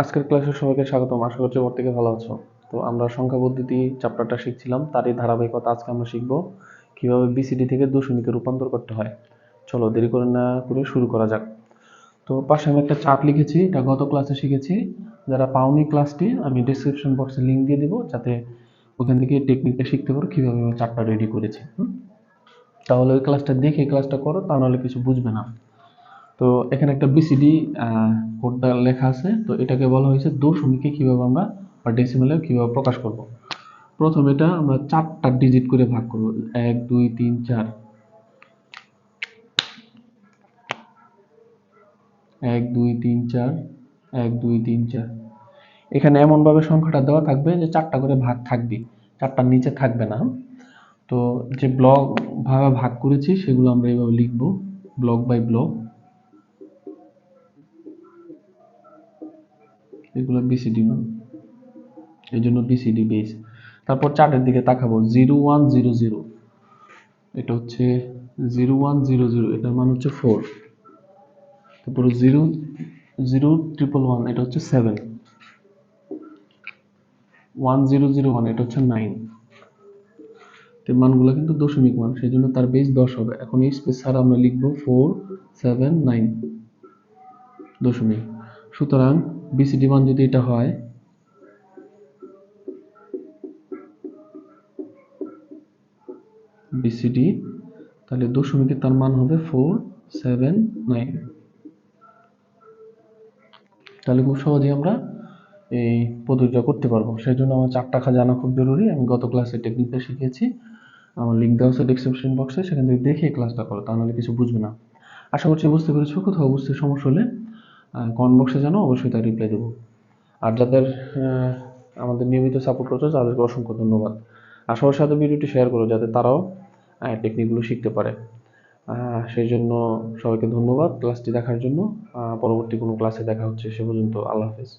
আজকের ক্লাসে সবাইকে স্বাগতম। আশা করছি প্রত্যেকে ভালো আছো। তো আমরা সংখ্যা পদ্ধতি চ্যাপ্টারটা শিখছিলাম, তারই ধারাবাহিকতা আজকে আমরা শিখব কিভাবে বিসিডি থেকে দশমিকে রূপান্তর করতে হয়। চলো দেরি করে না করে শুরু করা যাক। তো পাশে আমি একটা চার্ট লিখেছি, এটা গত ক্লাসে শিখেছি। যারা পাওনি ক্লাসটি, আমি ডেসক্রিপশন বক্সে লিঙ্ক দিয়ে দেবো, যাতে ওখান থেকে টেকনিকটা শিখতে পারো কিভাবে আমি চার্টটা রেডি করেছি। তাহলে ওই ক্লাসটা দেখে ক্লাসটা করো, তা নাহলে কিছু বুঝবে না। তো এখানে একটা বিসিডি কোডটা লেখা আছে। তো এটাকে বলা হয়েছে দশমিকে কিভাবে আমরা বা ডেসিমেলে কিভাবে প্রকাশ করব। প্রথমে এটা আমরা 4টা ডিজিট করে ভাগ করব, 1 2 3 4, 1 2 3 4, 1 2 3 4। এখানে এমন ভাবে সংখ্যাটা দেওয়া থাকবে যে 4টা করে ভাগ থাকবে, 4টার নিচে থাকবে না। তো যে ব্লক ভাবে ভাগ করেছি সেগুলো আমরা এইভাবে লিখব, ব্লক বাই ব্লক। এগুলো বিসিডি মান, এই জন্য বিসিডি বেস। তারপর চার্টের দিকে তাকাবো, 0 1 0 0, এটা হচ্ছে 0 1 0 0, এটার মান হচ্ছে 4। তারপর 0 0 1 1 1, এটা হচ্ছে 7। 1 0 0 1, এটা হচ্ছে 9। তো মানগুলো কিন্তু দশমিক মান, সেই জন্য তার বেস 10 হবে। এখন এই স্পেস ছাড়া আমরা লিখবো 4 7 9 দশমিক। সুতরাং বিসিডি মান যদি এটা হয়, বিসিডি, তাহলে দশমিকে তার মান হবে 4 7 9। তাহলে খুব সহজেই আমরা এই পদ্ধতিটা করতে পারবো। সেই জন্য আমার 4টা জানা খুব জরুরি। আমি গত ক্লাসে টেকনিকটা শিখিয়েছি, আমার লিঙ্ক দেওয়া আছে ডেসক্রিপশন বক্সে, সেখান থেকে দেখে ক্লাসটা করো, তা নাহলে কিছু বুঝবে না। আশা করছি বুঝতে পেরেছো। কোথাও বুঝতে সমস্যা হলে কমেন্ট বক্সে জানাও, অবশ্যই তার রিপ্লাই দেবো। আর যাদের আমাদের নিয়মিত সাপোর্ট করছো তাদেরকে অসংখ্য ধন্যবাদ। আর সবার সাথে ভিডিওটি শেয়ার করো, যাতে তারাও টেকনিকগুলো শিখতে পারে। সেই জন্য সবাইকে ধন্যবাদ ক্লাসটি দেখার জন্য। পরবর্তী কোনো ক্লাসে দেখা হচ্ছে, সে পর্যন্ত আল্লাহ হাফেজ।